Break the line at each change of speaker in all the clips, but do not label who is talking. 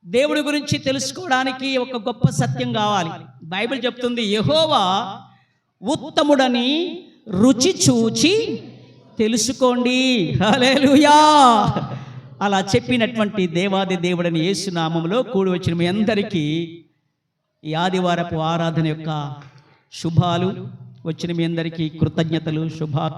దేవుడి గురించి తెలుసుకోవడానికి ఒక గొప్ప సత్యం కావాలి. బైబిల్ చెప్తుంది, యెహోవా ఉత్తముడని రుచి చూచి తెలుసుకోండి. హల్లెలూయా. అలా చెప్పినటువంటి దేవాది దేవుడని యేసు నామములో కూడి వచ్చిన మీ అందరికీ ఈ ఆదివారపు ఆరాధన యొక్క శుభాలు. వచ్చిన మీ అందరికీ కృతజ్ఞతలు, శుభా.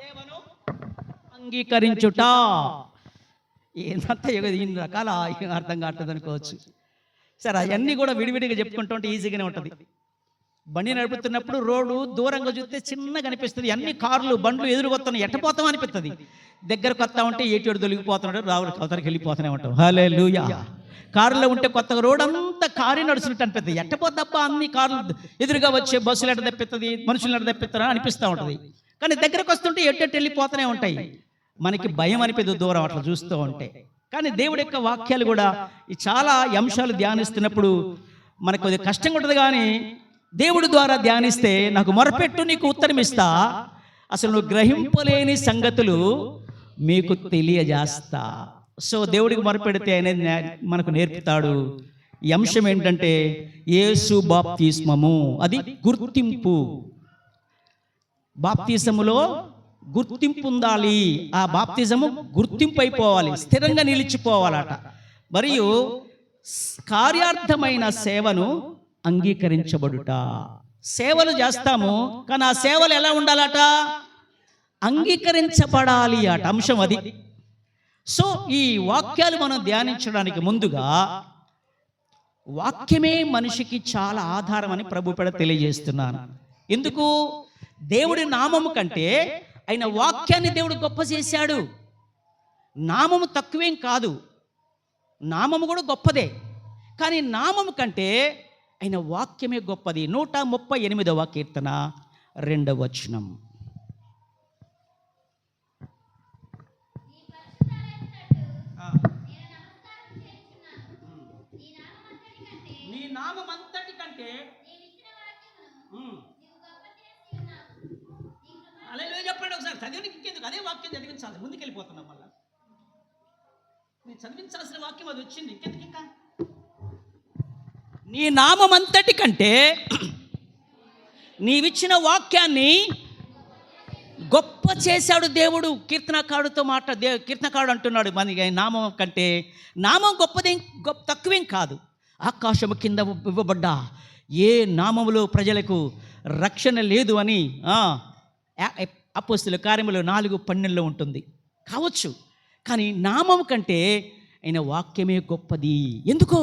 సేవను అంగీకరించుట. ఏంటంటే ఇన్ని రకాల అర్థం కావట్లేదు అనుకోవచ్చు. సరే, అవన్నీ కూడా విడివిడిగా చెప్పుకుంటుంటే ఈజీగానే ఉంటుంది. బండి నడుపుతున్నప్పుడు రోడ్డు దూరంగా చూస్తే చిన్నగా అనిపిస్తుంది. అన్ని కార్లు బండ్లు ఎదురుకొస్తున్నాయి, ఎట్టపోతాం అనిపిస్తుంది. దగ్గరకు వస్తా ఉంటే ఏటోడు దొరికిపోతున్నాడు, రావుడు అవతలకి వెళ్ళిపోతూనే ఉంటాం. హల్లెలూయా. కారులో ఉంటే కొత్తగా రోడ్ అంతా కారు నడుచున్నట్టు అనిపిస్తుంది. ఎట్టపోతప్ప అన్ని కార్లు ఎదురుగా వచ్చే బస్సులు ఎట్ట తప్పిస్తుంది, మనుషులు ఎట్ట తప్పిస్తారా అనిపిస్తూ ఉంటుంది. కానీ దగ్గరకు వస్తుంటే ఎట్టెట్టు వెళ్ళిపోతూనే ఉంటాయి. మనకి భయం అనిపిస్తుంది దూరం అట్లా చూస్తూ ఉంటే. కానీ దేవుడి యొక్క వాక్యాలు కూడా ఈ చాలా అంశాలు ధ్యానిస్తున్నప్పుడు మనకు కొద్దిగా కష్టంగా ఉంటుంది. కానీ దేవుడి ద్వారా ధ్యానిస్తే, నాకు మొరపెట్టు నీకు ఉత్తరం ఇస్తా, అసలు నువ్వు గ్రహింపలేని సంగతులు మీకు తెలియజేస్తా. సో దేవుడికి మొరపెడితే అనేది మనకు నేర్పుతాడు. ఈ అంశం ఏంటంటే యేసు బాప్తిస్మము. అది గుర్తింపు. బాప్తిజములో గుర్తింపు ఉండాలి. ఆ బాప్తిజము గుర్తింపు అయిపోవాలి, స్థిరంగా నిలిచిపోవాలట. మరియు కార్యార్థమైన సేవను అంగీకరించబడుట. సేవలు చేస్తాము, కానీ ఆ సేవలు ఎలా ఉండాలట? అంగీకరించబడాలి అట. అంశం అది. సో ఈ వాక్యాలు మనం ధ్యానించడానికి ముందుగా, వాక్యమే మనిషికి చాలా ఆధారం అని ప్రభు పేడ తెలియజేస్తున్నాను. ఎందుకు? దేవుడి నామము కంటే ఆయన వాక్యాన్ని దేవుడు గొప్ప చేశాడు. నామము తక్కువేం కాదు, నామము కూడా గొప్పదే. కానీ నామము కంటే ఆయన వాక్యమే గొప్పది. 138వ కీర్తన 2వ వచనం. నీ నామమంతటి కంటే హల్లెలూయా చెప్పండి ఒకసారి. చదివిన ఇంకెందుకు, అదే వాక్యం చదివించాలి. ముందుకెళ్ళిపోతున్నాం. మళ్ళీ నేను చదివించాల్సిన వాక్యం అది వచ్చింది, ఇంకెందుకు ఇంకా. నీ నామమంతటి కంటే నీవిచ్చిన వాక్యాన్ని గొప్ప చేశాడు దేవుడు. కీర్తనకారుడితో కీర్తనకారుడు అంటున్నాడు, మనకి నామం కంటే నామం గొప్పదేం తక్కువేం కాదు. ఆకాశము కింద ఇవ్వబడ్డ ఏ నామములో ప్రజలకు రక్షణ లేదు అని అపోస్తలుల కార్యములు 4:12 ఉంటుంది కావచ్చు. కానీ నామం కంటే ఆయన వాక్యమే గొప్పది. ఎందుకో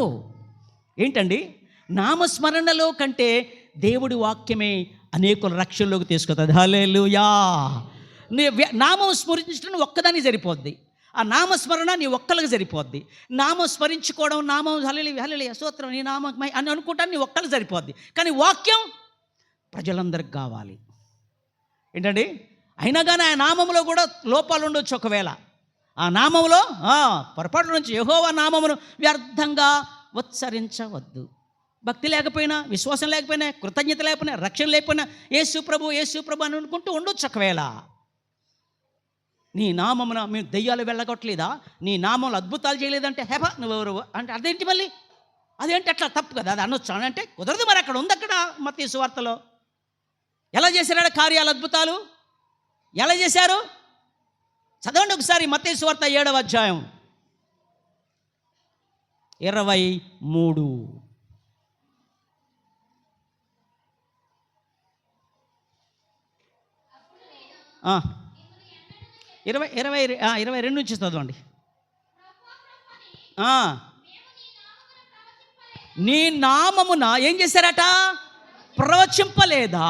ఏంటండి? నామస్మరణలో కంటే దేవుడి వాక్యమే అనేకుల రక్షణలోకి తీసుకొస్తుంది. హల్లెలూయా. నామం స్మరించడం ఒక్కదానికి సరిపోద్ది. ఆ నామస్మరణ నీ ఒక్కరికి సరిపోద్ది. నామం స్మరించుకోవడం, నామం హల్లెలూయా హల్లెలూయా స్తోత్రం నీ నామమై అని అనుకుంటాను, నీ ఒక్కరికి సరిపోద్ది. కానీ వాక్యం ప్రజలందరికి కావాలి. ఏంటండి? అయినా కానీ ఆ నామంలో కూడా లోపాలు ఉండొచ్చు. ఒకవేళ ఆ నామంలో పొరపాటు నుంచి యెహోవా నామమును వ్యర్థంగా ఉచ్చరించవద్దు. భక్తి లేకపోయినా, విశ్వాసం లేకపోయినా, కృతజ్ఞత లేకపోయినా, రక్షణ లేకపోయినా యేసు ప్రభు యేసు ప్రభు అని అనుకుంటూ ఉండొచ్చు. ఒకవేళ నీ నామమున మేము దెయ్యాలు వెళ్ళగొట్టలేదా, నీ నామంలో అద్భుతాలు చేయలేదంటే హెబా నువ్వెవరు అంటే అదేంటి? మళ్ళీ అదేంటి? అట్లా తప్పు కదా, అది అనొచ్చు అంటే కుదరదు. మరి అక్కడ ఉంది, అక్కడ మత్తయి సువార్తలో ఎలా చేశారు కార్యాలు, అద్భుతాలు ఎలా చేశారు? చదవండి ఒకసారి మత్తయి సువార్త 7వ అధ్యాయం 23. 22 నుంచి చదవండి. నీ నామమున ఏం చేశారట? ప్రవచింపలేదా?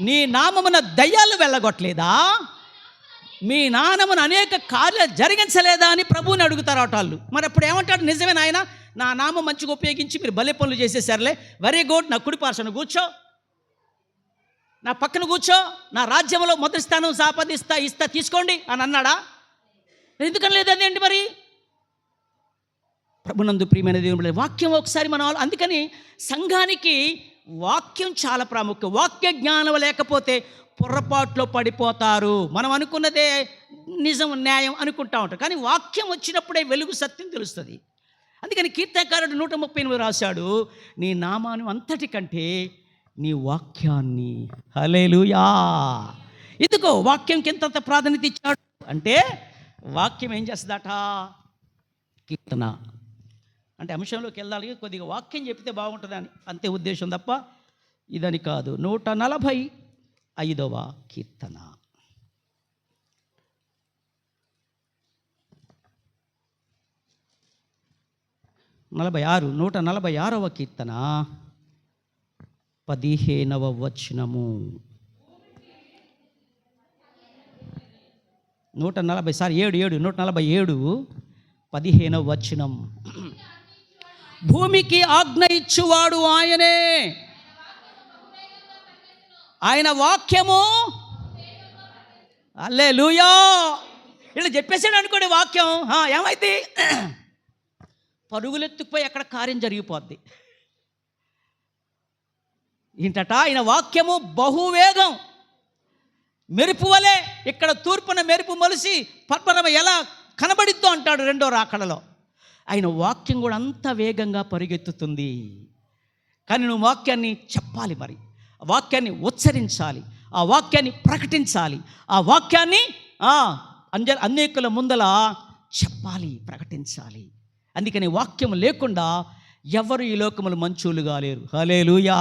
నీ నామమున దయ్యాలు వెళ్ళగొట్టలేదా? మీ నామమున అనేక కార్యాలు జరిగించలేదా అని ప్రభువుని అడుగుతారట వాళ్ళు. మరి అప్పుడు ఏమంటాడు? నిజమే నాయన, నా నామం మంచిగా ఉపయోగించి మీరు భలే పనులు చేసేసారులే, వెరీ గుడ్, నా కుడి పార్శ్వన కూర్చో, నా పక్కన కూర్చో, నా రాజ్యంలో మొదటి స్థానం ఇస్తా తీసుకోండి అని అన్నాడా? ఎందుకని లేదండి ఏంటి మరి? ప్రభునందు ప్రియమైన దేవుని వాక్యం ఒకసారి మనం అందుకని సంఘానికి వాక్యం చాలా ప్రాముఖ్యం. వాక్య జ్ఞానం లేకపోతే పొరపాట్లో పడిపోతారు. మనం అనుకున్నదే నిజం, న్యాయం అనుకుంటా ఉంటాం, కానీ వాక్యం వచ్చినప్పుడే వెలుగు, సత్యం తెలుస్తుంది. అందుకని కీర్తనకారుడు 138 రాశాడు, నీ నామాను అంతటి కంటే నీ వాక్యాన్ని. హల్లెలూయా. ఇదిగో వాక్యంకి ఎంతంత ప్రాధాన్యత ఇచ్చాడు అంటే, వాక్యం ఏం చేస్తుందట? కీర్తన అంటే అంశంలోకి వెళ్ళాలి, కొద్దిగా వాక్యం చెప్తే బాగుంటుందని అంతే ఉద్దేశం తప్ప ఇదని కాదు. 145వ కీర్తన. 146వ కీర్తన 15వ వచనము. 147 15వ వచనం. భూమికి ఆజ్ఞ ఇచ్చువాడు ఆయనే, ఆయన వాక్యము. హల్లెలూయా. ఇలా చెప్పేసాడు అనుకోండి వాక్యం, ఏమైంది? పరుగులెత్తుకుపోయి అక్కడ కార్యం జరిగిపోద్ది. ఏంటట? ఆయన వాక్యము బహువేగం, మెరుపు వలె. ఇక్కడ తూర్పున మెరుపు మొలిసి పర్వతం ఎలా కనబడిద్దో అంటాడు 2వ రాకడలో. ఆయన వాక్యం కూడా అంత వేగంగా పరిగెత్తుతుంది. కానీ నువ్వు వాక్యాన్ని చెప్పాలి, మరి ఆ వాక్యాన్ని ఉచ్చరించాలి, ఆ వాక్యాన్ని ప్రకటించాలి, ఆ వాక్యాన్ని అనేకుల ముందల చెప్పాలి, ప్రకటించాలి. అందుకని వాక్యం లేకుండా ఎవరు ఈ లోకములు మంచోళ్ళుగా లేరు. హల్లెలూయా.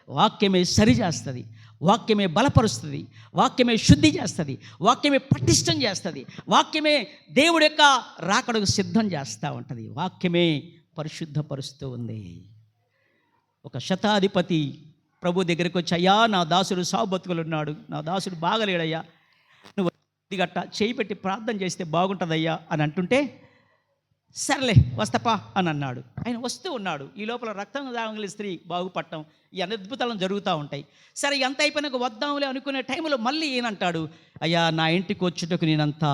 వాక్యమే సరిచేస్తుంది, వాక్యమే బలపరుస్తుంది, వాక్యమే శుద్ధి చేస్తుంది, వాక్యమే పటిష్టం చేస్తుంది, వాక్యమే దేవుడి యొక్క రాకడకు సిద్ధం చేస్తూ ఉంటుంది, వాక్యమే పరిశుద్ధపరుస్తూ ఉంది. ఒక శతాధిపతి ప్రభు దగ్గరికి వచ్చి, అయ్యా నా దాసుడు సావు బతుకులున్నాడు, నా దాసుడు బాగలేడయ్యా, నువ్వు గట్ట చేయి పెట్టి ప్రార్థన చేస్తే బాగుంటుందయ్యా అని అంటుంటే, సర్లే వస్తపా అని అన్నాడు. ఆయన వస్తూ ఉన్నాడు. ఈ లోపల రక్తం తాగలి స్త్రీ బాగుపడటం, ఈ అద్భుతాలను జరుగుతూ ఉంటాయి. సరే ఎంత అయిపోయినాక వద్దాంలే అనుకునే టైంలో మళ్ళీ ఏనంటాడు, అయ్యా నా ఇంటికి వచ్చుటకు నేనంత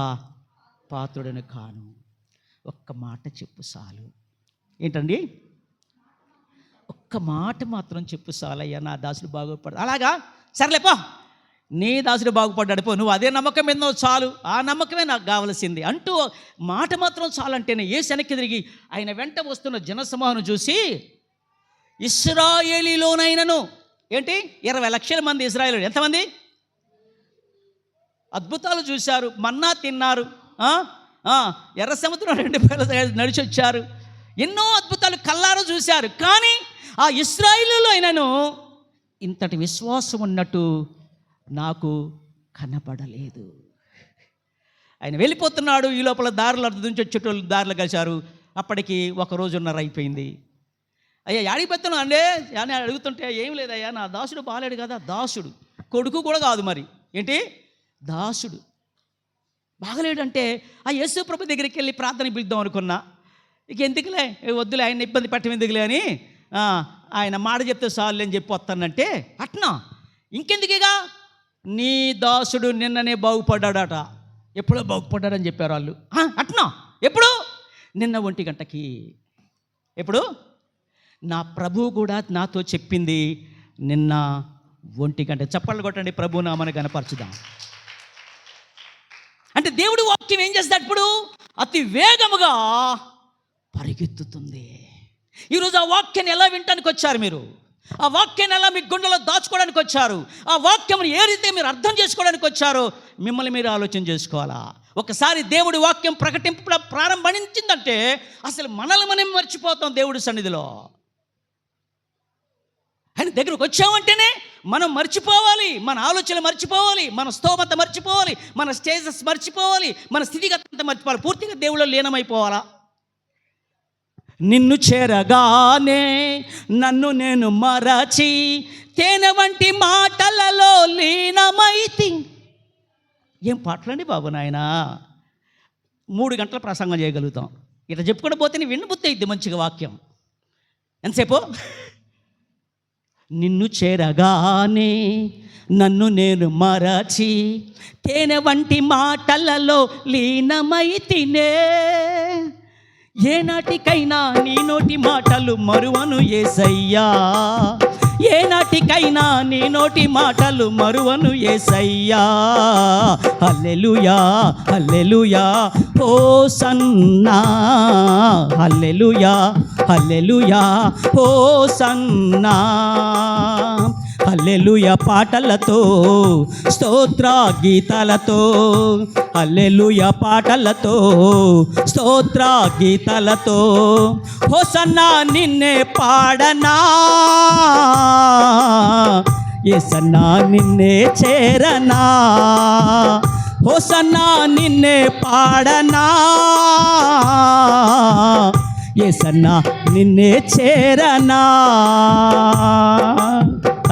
పాత్రుడని కాను, ఒక్క మాట చెప్పు చాలు. ఏంటండి? ఒక్క మాట మాత్రం చెప్పు చాలయ్యా, నా దాసుడు బాగుపడ్డాడు. అలాగా, సర్లేపో, నీ దాసుడు బాగుపడ్డాడు, పో, నువ్వు అదే నమ్మకం మీద చాలు, ఆ నమ్మకమే నాకు కావలసింది అంటూ మాట మాత్రం చాలంటేనే యేసు వెనక్కి తిరిగి ఆయన వెంట వస్తున్న జనసమూహం చూసి, ఇశ్రాయేలీలోనైనను, ఏంటి 20 లక్షల మంది ఇశ్రాయేలు, ఎంతమంది? అద్భుతాలు చూశారు, మన్నా తిన్నారు, ఎర్ర సముద్రం 2 పేర్లు నడిచి వచ్చారు, ఎన్నో అద్భుతాలు కల్లారో చూశారు. కానీ ఆ ఇశ్రాయేలులో అయినను ఇంతటి విశ్వాసం ఉన్నట్టు నాకు కనపడలేదు. ఆయన వెళ్ళిపోతున్నాడు. ఈ లోపల దారులు నుంచి వచ్చేటోళ్ళు దారులు కలిశారు. అప్పటికి 1 రోజున్నర అయిపోయింది. అయ్యా యాడికి పెడుతున్నావు అండి అని అడుగుతుంటే, ఏం లేదయ్యా నా దాసుడు బాలేడు కదా. దాసుడు, కొడుకు కూడా కాదు, మరి ఏంటి దాసుడు బాగలేడు అంటే, ఆ యేసు ప్రభు దగ్గరికి వెళ్ళి ప్రార్థన పిలుద్దాం అనుకున్నా. ఇక ఎందుకులే, వద్దులే, ఆయన ఇబ్బంది పెట్టడం ఎందుకులే అని ఆయన మాట చెప్తే చాలు అని చెప్పి వస్తానంటే, అట్నా ఇంకెందుకుగా, నీ దాసుడు నిన్ననే బాగుపడ్డాడట. ఎప్పుడో బాగుపడ్డాడని చెప్పారు వాళ్ళు. అట్నా ఎప్పుడు? నిన్న 1 గంటకి. ఎప్పుడు? నా ప్రభువు కూడా నాతో చెప్పింది నిన్న 1 గంట. చప్పట్లు కొట్టండి, ప్రభు నామని కనపరచుదాం. అంటే దేవుడి వాక్యం ఏం చేస్తాడు? ఇప్పుడు అతి వేగముగా పరిగెత్తుతుంది. ఈరోజు ఆ వాక్యాన్ని ఎలా వినటానికి వచ్చారు మీరు? ఆ వాక్యాన్ని ఎలా మీ గుండెలో దాచుకోవడానికి వచ్చారు? ఆ వాక్యం ఏ రీతి మీరు అర్థం చేసుకోవడానికి వచ్చారో మిమ్మల్ని మీరు ఆలోచన చేసుకోవాలా. ఒకసారి దేవుడి వాక్యం ప్రకటింపడం ప్రారంభించిందంటే అసలు మనల్ని మనం మర్చిపోతాం దేవుడి సన్నిధిలో. ఆయన దగ్గరకు వచ్చామంటేనే మనం మర్చిపోవాలి, మన ఆలోచనలు మర్చిపోవాలి, మన స్తోమత మర్చిపోవాలి, మన స్టేటస్ మర్చిపోవాలి, మన స్థితిగతంతా మర్చిపోవాలి, పూర్తిగా దేవుడిలో లీనమైపోవాలా. నిన్ను చేరగానే నన్ను నేను మరచి తేనె వంటి మాటలలో లీనమైతి. ఏం పాటలండి బాబు నాయనా, 3 గంటల ప్రసంగం చేయగలుగుతాం. ఇట్లా చెప్పుకుంటూ పోతే నీ వినబుద్ధి అయింది మంచిగా వాక్యం. ఎంతసేపు? నిన్ను చేరగానే నన్ను నేను మరచి తేనె వంటి మాటలలో లీనమై తినే, ఏనాటికైనా నీ నోటి మాటలు మరువను యేసయ్యా, ఏనాటికైనా నీ నోటి మాటలు మరువను యేసయ్యా. హల్లెలూయా హల్లెలూయా హోసన్నా, హల్లెలూయా హల్లెలూయా హోసన్నా. హల్లెలూయా పాటలతో స్తోత్ర గీతాలతో, హల్లెలూయా పాటలతో స్తోత్ర గీతాలతో హోసన్నా నిన్నే పాడనా, యేసన్నా నిన్నే చేరనా, హోసన్నా నిన్నే పాడనా, యేసన్నా నిన్నే చేరనా.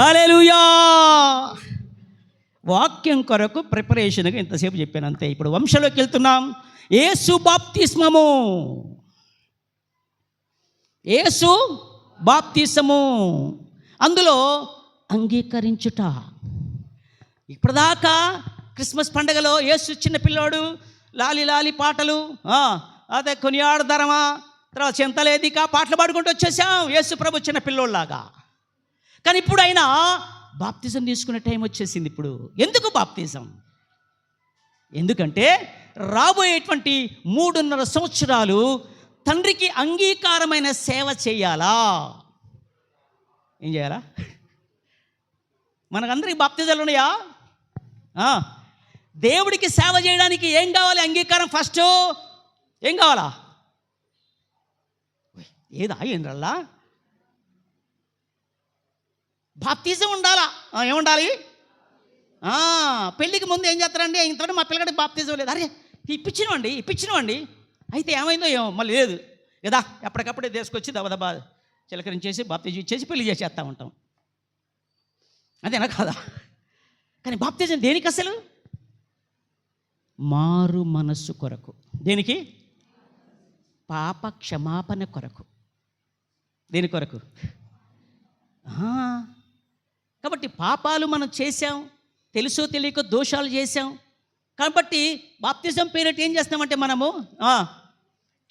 హల్లెలూయా. వాక్యం కొరకు ప్రిపరేషన్గా ఇంతసేపు చెప్పాను అంతే. ఇప్పుడు వంశంలోకి వెళ్తున్నాం. యేసు బాప్తిస్మము, యేసు బాప్తిస్మము, అందులో అంగీకరించుట. ఇప్పటిదాకా క్రిస్మస్ పండుగలో యేసు చిన్న పిల్లోడు, లాలి లాలి పాటలు, అదే కొనియాడదరమా, తర్వాత చింతలేదిక పాటలు పాడుకుంటూ వచ్చేసాం యేసు ప్రభు చిన్న పిల్లోళ్ళలాగా. కానీ ఇప్పుడు ఆయన బాప్తిజం తీసుకునే టైం వచ్చేసింది. ఇప్పుడు ఎందుకు బాప్తిజం? ఎందుకంటే రాబోయేటువంటి 3.5 సంవత్సరాలు తండ్రికి అంగీకారమైన సేవ చేయాలా. ఏం చేయాలా? మనకందరికి బాప్తిజాలు ఉన్నాయా? దేవుడికి సేవ చేయడానికి ఏం కావాలి? అంగీకారం ఫస్ట్. ఏం కావాలా? ఏదా ఏంద్రల్లా? బాప్తిజం ఉండాలా. ఏముండాలి? పెళ్ళికి ముందు ఏం చేస్తారండి? ఇంతలో మా పిల్లగాడికి బాప్తిజం లేదు. అరే ఇప్పించినవండి. అయితే ఏమైందో ఏమో మళ్ళీ లేదు కదా, ఎప్పటికప్పుడే తీసుకొచ్చి దబదబా చిలకరించేసి బాప్తిజం ఇచ్చేసి పెళ్లి చేసేస్తూ ఉంటాం. అదేనా కాదా? కానీ బాప్తిజం దేనికి అసలు? మారు మనస్సు కొరకు. దేనికి? పాప క్షమాపణ కొరకు. దేని కొరకు? కాబట్టి పాపాలు మనం చేసాం, తెలుసో తెలియక దోషాలు చేసాం. కాబట్టి బాప్తిజం పేరిట ఏం చేస్తామంటే మనము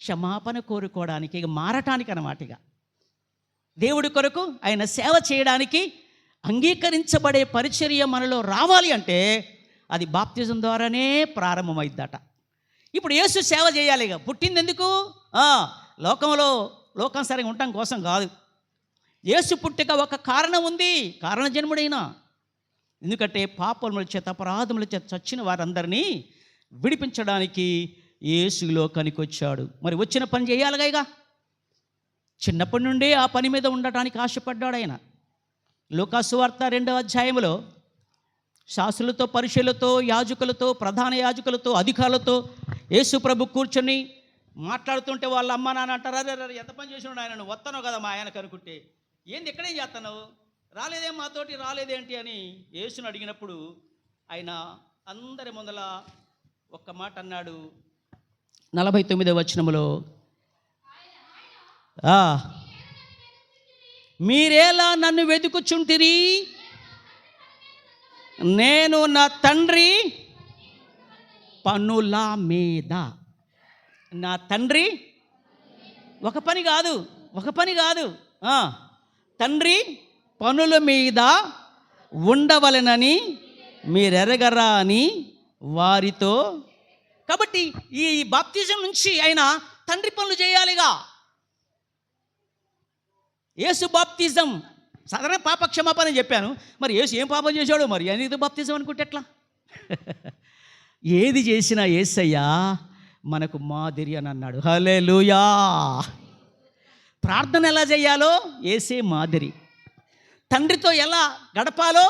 క్షమాపణ కోరుకోవడానికి, ఇక మారటానికి అన్నమాట. ఇక దేవుడి కొరకు ఆయన సేవ చేయడానికి అంగీకరించబడే పరిచర్య మనలో రావాలి అంటే అది బాప్తిజం ద్వారానే ప్రారంభమైద్దట. ఇప్పుడు యేసు సేవ చేయాలి. ఇక పుట్టింది ఎందుకు? లోకం సరిగా ఉండటం కోసం కాదు. యేసు పుట్టుక ఒక కారణం ఉంది, కారణ జన్ముడైన. ఎందుకంటే పాపముల చేత అపరాధముల చేత చచ్చిన వారందరినీ విడిపించడానికి యేసు లోకానికి వచ్చాడు. మరి వచ్చిన పని చేయాలిగా. ఇక చిన్నప్పటి నుండే ఆ పని మీద ఉండటానికి ఆశపడ్డాడు ఆయన. లూకాసు వార్త 2వ అధ్యాయంలో శాస్త్రులతో, పరిచయులతో, యాజకులతో, ప్రధాన యాజకులతో, అధికారులతో యేసు ప్రభు కూర్చొని మాట్లాడుతుంటే వాళ్ళ అమ్మ నాన్న అంటారు, అరే ఎంత పని చేసినాడు ఆయన, నువ్వు వస్తాను కదా మా ఆయనకు అనుకుంటే, ఏంది ఎక్కడేం చేస్తున్నావు, రాలేదేం మాతోటి రాలేదేంటి అని యేసుని అడిగినప్పుడు ఆయన అందరి ముందల ఒక్క మాట అన్నాడు. 49వ వచనములో, మీరేలా నన్ను వెతుకుచుంటిరి, నేను నా తండ్రి పనుల మీద. నా తండ్రి ఒక పని కాదు తండ్రి పనుల మీద ఉండవలెనని మీరెరగరా అని వారితో. కాబట్టి ఈ బాప్తిజం నుంచి ఆయన తండ్రి పనులు చేయాలిగా. యేసు బాప్తిజం సాధారణ పాప క్షమాపణ చెప్పాను. మరి యేసు ఏం పాపం చేశాడు? మరి అనేది బాప్తిజం అనుకుంటే ఎట్లా? ఏది చేసినా యేసయ్య మనకు మాదిరి అని అన్నాడు. హల్లెలూయా. ప్రార్థన ఎలా చేయాలో యేసే మాదిరి. తండ్రితో ఎలా గడపాలో,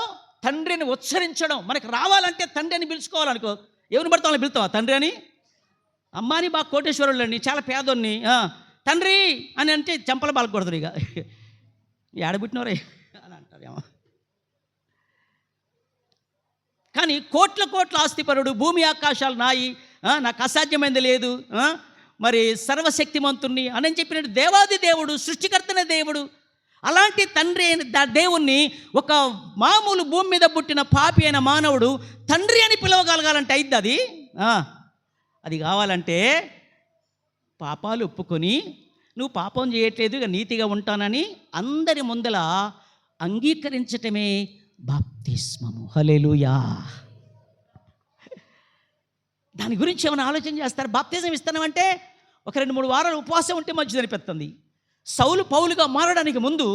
తండ్రిని ఉచ్చరించడం మనకు రావాలంటే తండ్రిని పిలుచుకోవాలనుకో, ఎవరిని పడతాం వాళ్ళని పిలుస్తావా తండ్రి అని? అమ్మాని బాగా కోటేశ్వరులు అండి, చాలా పేదోన్ని తండ్రి అని అంటే చెంపల బాలకూడదు. ఇక ఏడబుట్టినవరే అని అంటారేమో. కానీ కోట్ల కోట్ల ఆస్తిపరుడు, భూమి ఆకాశాలు నాయి, నాకు అసాధ్యమైంది లేదు, మరి సర్వశక్తిమంతుణ్ణి అని చెప్పినట్టు దేవాది దేవుడు, సృష్టికర్తనే దేవుడు, అలాంటి తండ్రి అయిన దేవుణ్ణి ఒక మామూలు భూమి మీద పుట్టిన పాపి అయిన మానవుడు తండ్రి అని పిలవగలగాలంటే అయిద్ది అది కావాలంటే పాపాలు ఒప్పుకొని నువ్వు పాపం చేయట్లేదు, ఇక నీతిగా ఉంటానని అందరి ముందల అంగీకరించటమే బాప్తిస్మము. హల్లెలూయా. దాని గురించి ఏమైనా ఆలోచన చేస్తారు? బాప్తిజం ఇస్తానంటే ఒక 2-3 వారాలు ఉపవాసం ఉంటే మంచిది అనిపిస్తుంది. సౌలు పౌలుగా మారడానికి ముందు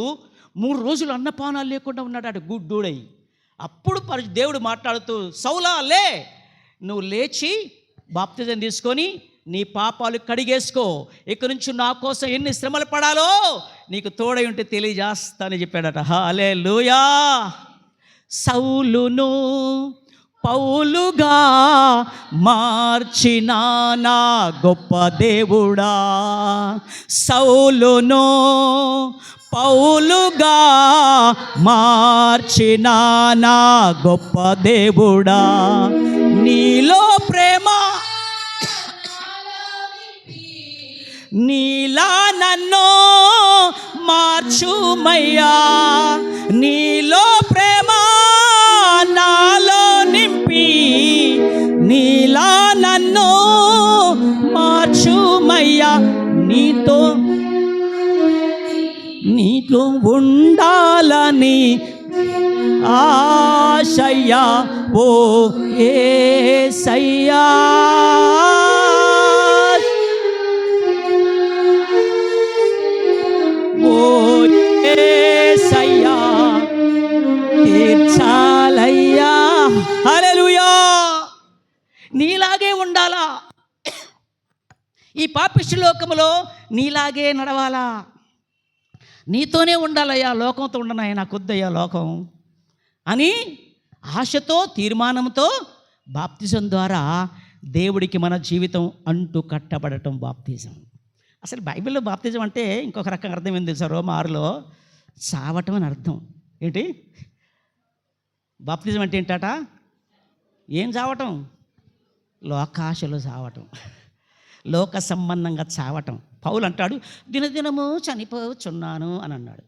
3 రోజులు అన్నపానాలు లేకుండా ఉన్నాడు గుడ్డూడై. అప్పుడు దేవుడు మాట్లాడుతూ, సౌలా లే, నువ్వు లేచి బాప్తిజం తీసుకొని నీ పాపాలు కడిగేసుకో, ఇక్కడి నుంచి నా కోసం ఎన్ని శ్రమలు పడాలో నీకు తోడై ఉంటే తెలియజేస్తానని చెప్పాడట. హల్లెలూయా. సౌలును పౌలుగా మార్చిన నా గొప్ప దేవుడా, సౌలును పౌలుగా మార్చిన నా గొప్ప దేవుడా, నీలో ప్రేమ నీలా నన్ను మార్చుమయ్యా, నీలో ప్రేమ నాలో నింపి నీలా నన్ను మార్చుమయ్యా, నీతో ఉండాలని ఆశయ్యా ఓ యేసయ్యా, ఓ యేసయ్యా తీర్చాలయ్యా. హల్లెలూయా. నీలాగే ఉండాలా, ఈ పాపిష్టి లోకములో నీలాగే నడవాలా, నీతోనే ఉండాలయ్యా, లోకంతో ఉండనయ్యా, నాకు వద్దయ్యా లోకం అని ఆశతో తీర్మానంతో బాప్తిజం ద్వారా దేవుడికి మన జీవితం అంటూ కట్టబడటం బాప్తిజం. అసలు బైబిల్లో బాప్తిజం అంటే ఇంకొక రకంగా అర్థం ఏంది తెలుసా? రోమా 6లో చావటం అని అర్థం. ఏంటి బాప్తిజం అంటే? ఏంటట? ఏం చావటం? లోకాశలో చావటం, లోక సంబంధంగా చావటం. పౌలు అంటాడు, దినదినము చనిపోచున్నాను అని అన్నాడు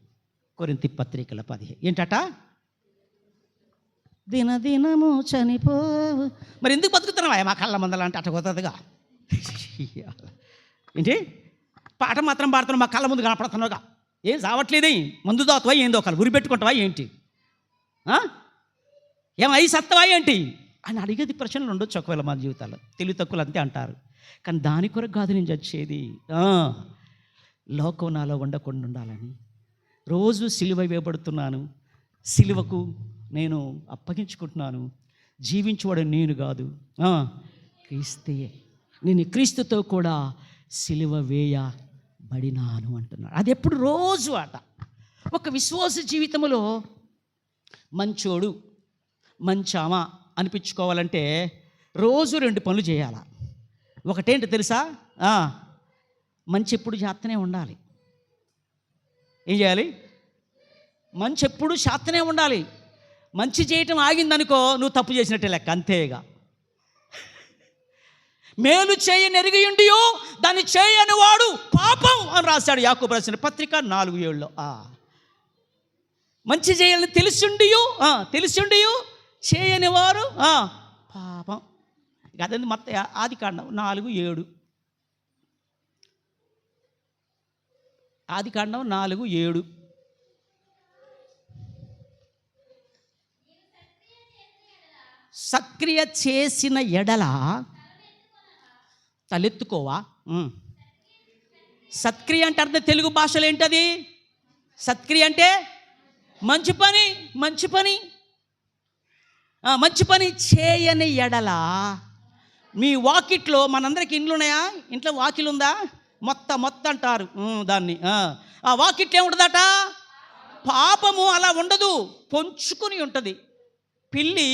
కొరింథీ పత్రికల 10. ఏంటట? దినదినము చనిపో. మరి ఎందుకు బతుకుతున్నావా మా కళ్ళ మందల అంటే అట్ట కుదరదుగా. ఏంటి పాట మాత్రం పాడుతున్నావు, మా కళ్ళ ముందు కనపడుతున్నావుగా, ఏం చావట్లేదే, మందు దాతువా, ఏందో ఒకళ్ళు గురి పెట్టుకుంటావా ఏంటి, ఏమై సత్తవా ఏంటి అని అడిగేది ప్రశ్నలు ఉండొచ్చు ఒకవేళ మన జీవితాల్లో. తెలివి తక్కువలు అంతే అంటారు, కానీ దాని కొరకు కాదు నేను చచ్చేది. లోకం నాలో ఉండకుండా ఉండాలని రోజు సిలువ వేయబడుతున్నాను, సిలువకు నేను అప్పగించుకుంటున్నాను. జీవించువాడు నేను కాదు, క్రీస్తే, నేను క్రీస్తుతో కూడా సిలువ వేయబడినాను అంటున్నాడు. అది ఎప్పుడు? రోజు ఆట. ఒక విశ్వాస జీవితంలో మంచోడు మంచామా అనిపించుకోవాలంటే రోజు 2 పనులు చేయాలా. ఒకటేంటి తెలుసా? మంచి ఎప్పుడు చేస్తూనే ఉండాలి. ఏం చేయాలి? మంచి ఎప్పుడు చేస్తూనే ఉండాలి. మంచి చేయటం ఆగిందనుకో నువ్వు తప్పు చేసినట్టే లెక్క, అంతేగా. మేలు చేయనెరిగియుండియో దాన్ని చేయని వాడు పాపం అని రాశాడు యాకోబు రాసిన పత్రిక 4:7. మంచి చేయాలని తెలిసిండియో చేయని వారు పాపం. అదండి మొత్తం ఆదికాండం 4:7. ఆదికాండం 4:7. సక్రియ చేసిన ఎడల తలెత్తుకోవా. సత్క్రియ అంటే అర్థం తెలుగు భాషలో ఏంటది? సత్క్రియ అంటే మంచి పని. మంచి పని చేయని ఎడల. మీ వాకిట్లో, మనందరికి ఇండ్లు ఉన్నాయా? ఇంట్లో వాకిలు ఉందా? మొత్తం అంటారు దాన్ని. ఆ వాకిట్లో ఏముంటుందట? పాపము. అలా ఉండదు, పొంచుకుని ఉంటుంది. పిల్లి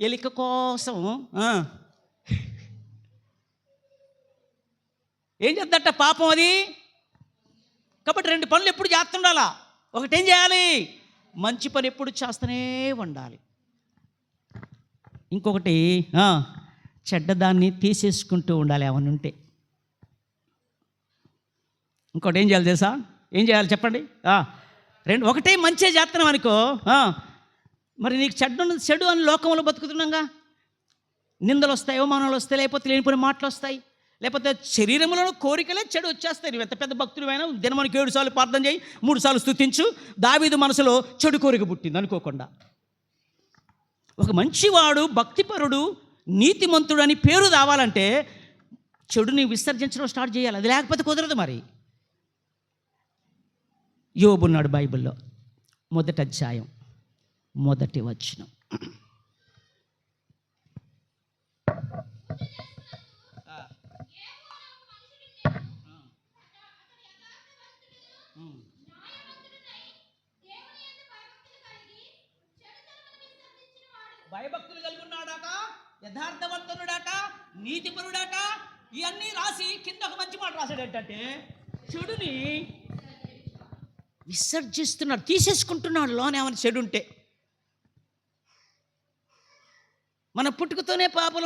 ఎలిక కోసం ఏం చేద్దట? పాపం అది. కాబట్టి 2 పనులు ఎప్పుడు చేస్తుండాలా. ఒకటేం చేయాలి? మంచి పని ఎప్పుడు చేస్తూనే ఉండాలి. ఇంకొకటి చెడ్డదాన్ని తీసేసుకుంటూ ఉండాలి ఏమన్నా ఉంటే. ఇంకోటి ఏం చేయాలి తెలుసా? ఏం చేయాలి చెప్పండి? రెండు ఒకటే మంచిగా చేస్తున్నాం అనుకో, మరి నీకు చెడు అని లోకంలో బతుకుతున్నాగా, నిందలు వస్తాయి, అవమానాలు వస్తాయి, లేకపోతే లేనిపోయిన మాటలు వస్తాయి, లేకపోతే శరీరంలో కోరికలే చెడు వచ్చేస్తాయి. నువ్వు ఎంత పెద్ద భక్తుడు అయినా దినమానికి 7 సార్లు ప్రార్థన చేయి, 3 సార్లు స్తుతించు, దావీదు మనసులో చెడు కోరిక పుట్టింది అనుకోకుండా. ఒక మంచివాడు, భక్తిపరుడు, నీతిమంతుడు అని పేరు రావాలంటే చెడుని విసర్జించడం స్టార్ట్ చేయాలి. అది లేకపోతే కుదరదు. మరి యోబు ఉన్నాడు బైబిల్లో, 1వ అధ్యాయం 1వ వచనం. భయభక్తులు కలిగి ఉన్నాడట, యథార్థవంతునుడట, నీతిపరుడట, ఇవన్నీ రాసి కింద ఒక మంచి మాట రాశాడు. ఏంటంటే చెడుని విసర్జిస్తున్నాడు, తీసేసుకుంటున్నాడు. లోనే ఏమైనా చెడు ఉంటే మన పుట్టుకతోనే పాపం.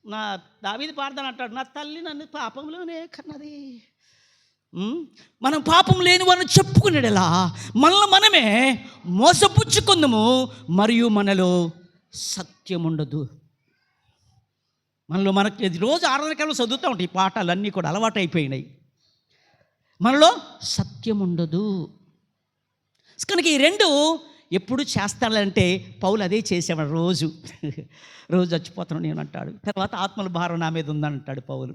నా దావీదు పాడతాను అంటాడు, నా తల్లి నన్ను పాపంలోనే కన్నది. మనం పాపం లేని వారిని చెప్పుకునేలా మనల్ని మనమే మోసపుచ్చుకుందాము, మరియు మనలో సత్యం ఉండదు. మనకి రోజు 6 గంటలు చదువుతూ ఉంటాయి ఈ పాఠాలన్నీ కూడా అలవాటు అయిపోయినాయి. మనలో సత్యం ఉండదు. కనుక ఈ రెండు ఎప్పుడు చేస్తాడంటే పౌలు అదే చేసేవాడు. రోజు చచ్చిపోతున్నాను నేను అంటాడు. తర్వాత ఆత్మల భారం నా మీద ఉందంటాడు పౌలు.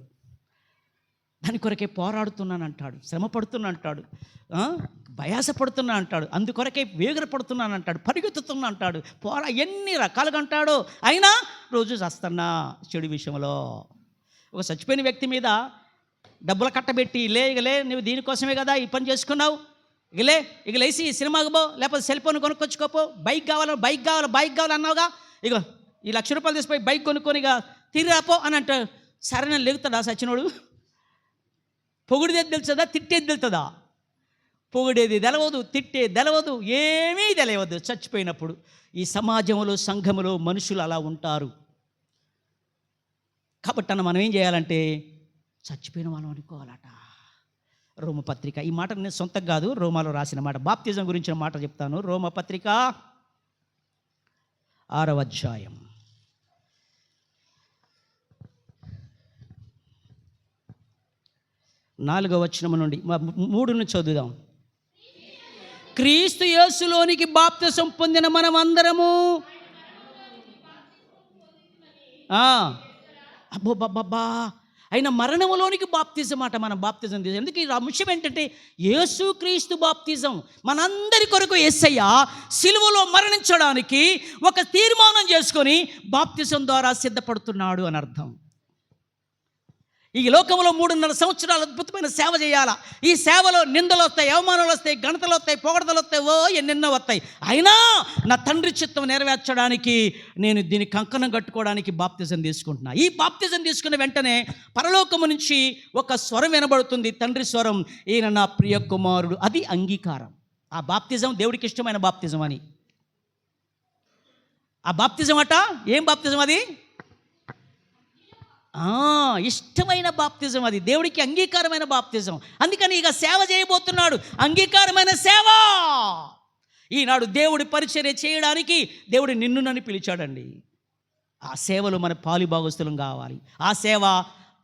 దాని కొరకే పోరాడుతున్నాను అంటాడు, శ్రమ పడుతున్నా అంటాడు, భయాసపడుతున్నా అంటాడు, అందుకొరకే వేగర పడుతున్నాను అంటాడు, పరిగెత్తుతున్నా అంటాడు, ఎన్ని రకాలుగా అంటాడో. అయినా రోజు చేస్తున్నా చెడు విషయంలో. ఒక చచ్చిపోయిన వ్యక్తి మీద డబ్బులు కట్టబెట్టి, ఇగలే నువ్వు దీనికోసమే కదా ఈ పని చేసుకున్నావు, ఇక లేచి సినిమాకి పో, లేకపోతే సెల్ ఫోన్ కొనుక్కొచ్చుకోపో, బైక్ కావాలి అన్నావుగా, ఇగో ఈ ₹1,00,000 తీసిపోయి బైక్ కొనుక్కొని ఇక తిరిగిరాపో అని అంటాడు. సరే నేను లెగుతాడా సచ్చినోడు? పొగిడేది తెలుస్తుందా, తిట్టేది తెలుస్తుందా? పొగిడేది తెలవదు, తిట్టేది తెలవదు, ఏమీ తెలియవద్దు చచ్చిపోయినప్పుడు. ఈ సమాజంలో, సంఘములో మనుషులు అలా ఉంటారు. కాబట్టి మనం ఏం చేయాలంటే చచ్చిపోయిన మనం అనుకోవాలట. రోమపత్రిక, ఈ మాట నేను సొంతం కాదు, రోమాలో రాసిన మాట, బాప్తిజం గురించిన మాట చెప్తాను. రోమపత్రిక 6వ అధ్యాయం 4వ వచనం నుండి 3 నుంచి చదువుదాం. క్రీస్తు యేసులోనికి బాప్తిసం పొందిన మనం అందరము అబ్బోబ్బా అయినా మరణంలోనికి బాప్తిజం అట. మనం బాప్తిజం తీసాం. ఎందుకు ఈ అంశం ఏంటంటే యేసుక్రీస్తు బాప్తిజం. మనందరి కొరకు యేసయ్య సిలువలో మరణించడానికి ఒక తీర్మానం చేసుకొని బాప్తిజం ద్వారా సిద్ధపడుతున్నాడు అని అర్థం. ఈ లోకంలో 3.5 సంవత్సరాలు అద్భుతమైన సేవ చేయాలా. ఈ సేవలో నిందలు వస్తాయి, అవమానాలు వస్తాయి, గణతలు వస్తాయి, పొగడతలు వస్తాయి, ఎన్నెన్నో వస్తాయి. అయినా నా తండ్రి చిత్తం నెరవేర్చడానికి నేను దీన్ని కంకణం కట్టుకోవడానికి బాప్తిజం తీసుకుంటున్నా. ఈ బాప్తిజం తీసుకున్న వెంటనే పరలోకము నుంచి ఒక స్వరం వినబడుతుంది, తండ్రి స్వరం, ఈయన నా ప్రియ కుమారుడు. అది అంగీకారం. ఆ బాప్తిజం దేవుడికి ఇష్టమైన బాప్తిజం అని. ఆ బాప్తిజం అట ఏం బాప్తిజం? అది ఇష్టమైన బాప్తిజం, అది దేవుడికి అంగీకారమైన బాప్తిజం. అందుకని ఇక సేవ చేయబోతున్నాడు, అంగీకారమైన సేవ. ఈనాడు దేవుడి పరిచర్య చేయడానికి దేవుడు నిన్ను నన్ను పిలిచాడండి. ఆ సేవలో మన పాలుభాగస్తులం కావాలి. ఆ సేవ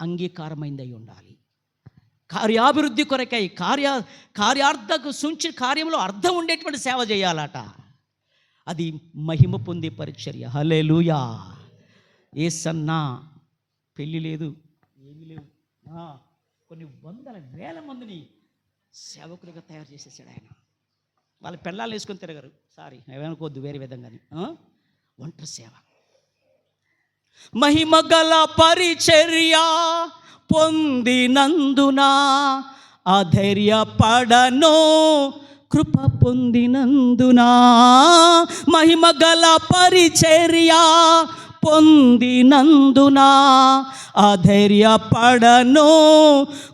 అంగీకారమైందై ఉండాలి. కార్యాభివృద్ధి కొరకై కార్యార్థకు సూచి కార్యంలో అర్థం ఉండేటువంటి సేవ చేయాలట. అది మహిమ పొందే పరిచర్య. హల్లెలూయా. యేసన్నా పెళ్ళి లేదు, ఏమీ లేవు, కొన్ని వందల వేల మందిని సేవకులుగా తయారు చేసేసాడు ఆయన. వాళ్ళ పెళ్ళాలను వేసుకొని తిరగరు, సారీ ఏమనుకోవద్దు వేరే విధంగాని. ఒంటరి సేవ. మహిమ గల పరిచర్య పొందినందున అధైర్యపడను, కృప పొందినందున. మహిమ గల పరిచర్య పొందినందున అధైర్యపడను,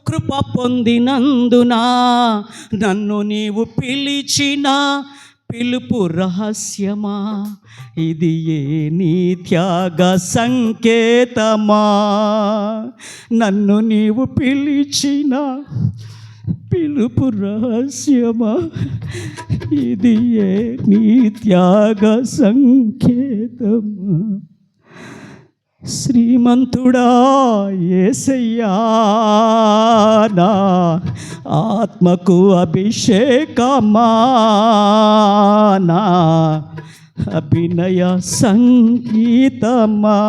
కృప పొందినందున. నన్ను నీవు పిలిచిన పిలుపు రహస్యమా, ఇది ఏ నీ త్యాగ సంకేతమా, నన్ను నీవు పిలిచిన పిలుపు రహస్యమా, ఇది ఏ నీ త్యాగ సంకేతమా. శ్రీమంతుడా యేసయ్యా, నా ఆత్మకు అభిషేకమా, నా అభినయ సంగీతమా.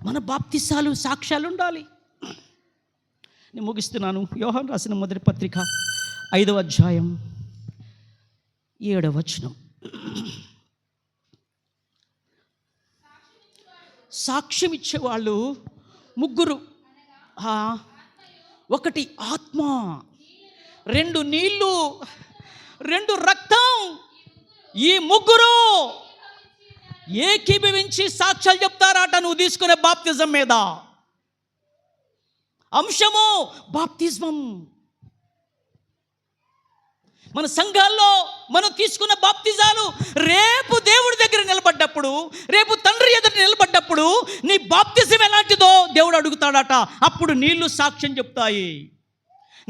మన బాప్తిసాలు సాక్ష్యాలు ఉండాలి. నేను ముగిస్తున్నాను. యోహాను రాసిన మొదటి పత్రిక 5వ అధ్యాయం 7వ వచనం. సాక్ష్యం ఇచ్చేవాళ్ళు ముగ్గురు. ఒకటి ఆత్మ, 2 నీళ్ళు, 2 రక్తం. ఈ ముగ్గురు ఏకీభవించి సాక్ష్యాలు చెప్తారట నువ్వు తీసుకునే బాప్తిజం మీద. అంశము బాప్తిజం. మన సంఘాల్లో మనం తీసుకున్న బాప్తిజాలు రేపు దేవుడి దగ్గర నిలబడ్డప్పుడు, రేపు తండ్రి ఎదుట నిలబడ్డప్పుడు నీ బాప్తిజం ఎలాంటిదో దేవుడు అడుగుతాడట. అప్పుడు నీళ్లు సాక్ష్యం చెప్తాయి,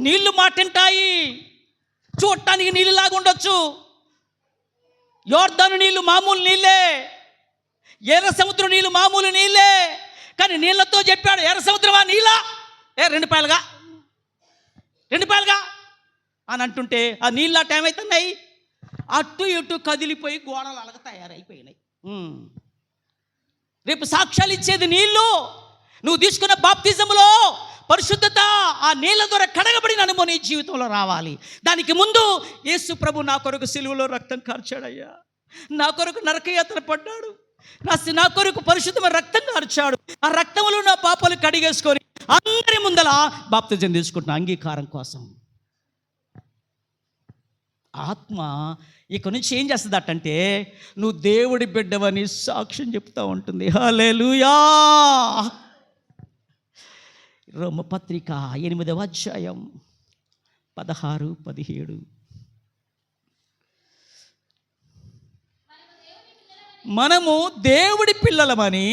నీళ్లు మాటింటాయి. చూడటానికి నీళ్ళలాగా ఉండొచ్చు. యోర్దాను నీళ్లు మామూలు నీళ్ళే, ఎర్ర సముద్రం నీళ్ళు మామూలు నీళ్ళే. కానీ నీళ్ళతో చెప్పాడు, ఎర్ర సముద్రమా నీళ్ళ 2 పాయలుగా అని అంటుంటే ఆ నీళ్ళు అటు ఏమవుతున్నాయి, అటు ఇటు కదిలిపోయి గోడలు అలాగ తయారైపోయినాయి. రేపు సాక్ష్యాలు ఇచ్చేది నీళ్ళు. నువ్వు తీసుకున్న బాప్తిజంలో పరిశుద్ధత ఆ నీళ్ళ ద్వారా కడగబడిన అనుభవం నీ జీవితంలో రావాలి. దానికి ముందు యేసు ప్రభు నా కొరకు సిలువలో రక్తం కార్చాడయ్యా, నా కొరకు నరకయాతన పడ్డాడు, నా కొరకు పరిశుద్ధమైన రక్తం కార్చాడు. ఆ రక్తంలో నా పాపాలు కడిగేసుకొని అందరి ముందల బాప్తిజం తీసుకుంటున్నా అంగీకారం కోసం. ఆత్మ ఇక నుంచి ఏం చేస్తుందటంటే నువ్వు దేవుడి బిడ్డవని సాక్ష్యం చెప్తూ ఉంటుంది. హల్లెలూయా. రోమపత్రిక 8వ అధ్యాయం 16, 17. మనము దేవుడి పిల్లలమని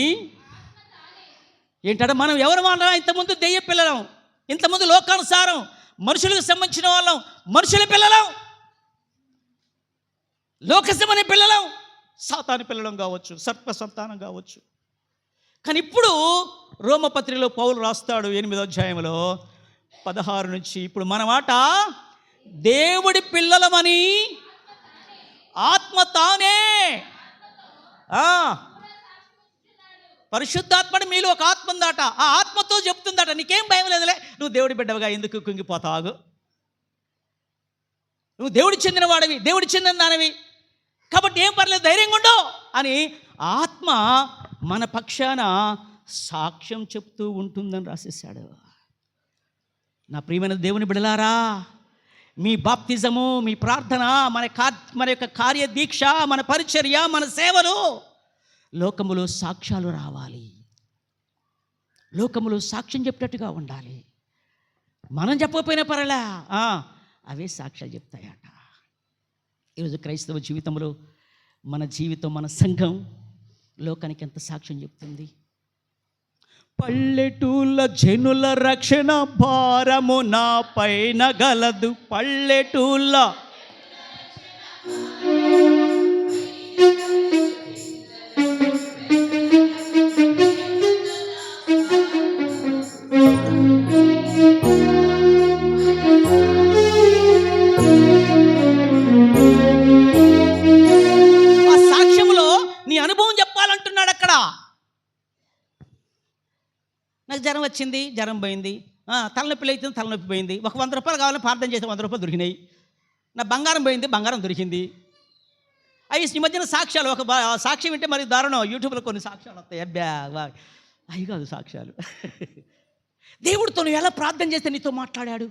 ఏంటంటే మనం ఎవరు మాట్లాడా, ఇంతకుముందు దెయ్య పిల్లలం, ఇంతకుముందు లోకానుసారం మనుషులకు సంబంధించిన వాళ్ళం, మనుషుల పిల్లలం, లోకసమని పిల్లలం, సాతాను పిల్లలం కావచ్చు, సర్ప సంతానం కావచ్చు. కానీ ఇప్పుడు రోమపత్రికలో పౌలు రాస్తాడు 8వ అధ్యాయంలో 16 నుంచి, ఇప్పుడు మన మాట దేవుడి పిల్లలమని ఆత్మ తానే, పరిశుద్ధాత్మని మీలో ఒక ఆత్మ ఉందట, ఆ ఆత్మతో చెప్తుందట నీకేం భయం లేదులే, నువ్వు దేవుడి బిడ్డవగా ఎందుకు కుంగిపోతావు, నువ్వు దేవుడి చెందిన వాడివి, దేవుడి చెందిన దానివి, కాబట్టి ఏం పర్లేదు ధైర్యంగా ఉండవు అని ఆత్మ మన పక్షాన సాక్ష్యం చెప్తూ ఉంటుందని రాసేసాడు. నా ప్రియమైన దేవుని బిడ్డలారా, మీ బాప్తిజము, మీ ప్రార్థన, మన యొక్క కార్యదీక్ష, మన పరిచర్య, మన సేవలు లోకములో సాక్ష్యాలు రావాలి. లోకములో సాక్ష్యం చెప్పినట్టుగా ఉండాలి. మనం చెప్పకపోయినా పర్లే, అవే సాక్ష్యాలు చెప్తాయట. ఈరోజు క్రైస్తవ జీవితంలో మన జీవితం, మన సంఘం లోకానికి ఎంత సాక్ష్యం చెప్తుంది. పల్లెటూళ్ళ జనుల రక్షణ భారము నా పైన గలదు. పల్లెటూళ్ళ ఆ సాక్ష్యంలో నీ అనుభవం చెప్పాలంటున్నాడు. అక్కడ నాకు జ్వరం వచ్చింది, జ్వరం పోయింది, తలనొప్పి అవుతుంది, తలనొప్పి పోయింది, ఒక 100 రూపాయలు కావాలని ప్రార్థన చేస్తే 100 రూపాయలు దొరికినాయి, నా బంగారం పోయింది, బంగారం దొరికింది. అవి ఈ మధ్యన సాక్ష్యాలు, ఒక సాక్ష్యం వింటే మరి దారుణం, యూట్యూబ్లో కొన్ని సాక్ష్యాలు వస్తాయి. అబ్బా అవి కాదు సాక్ష్యాలు. దేవుడితో నువ్వు ఎలా ప్రార్థన చేస్తే నీతో మాట్లాడాడు,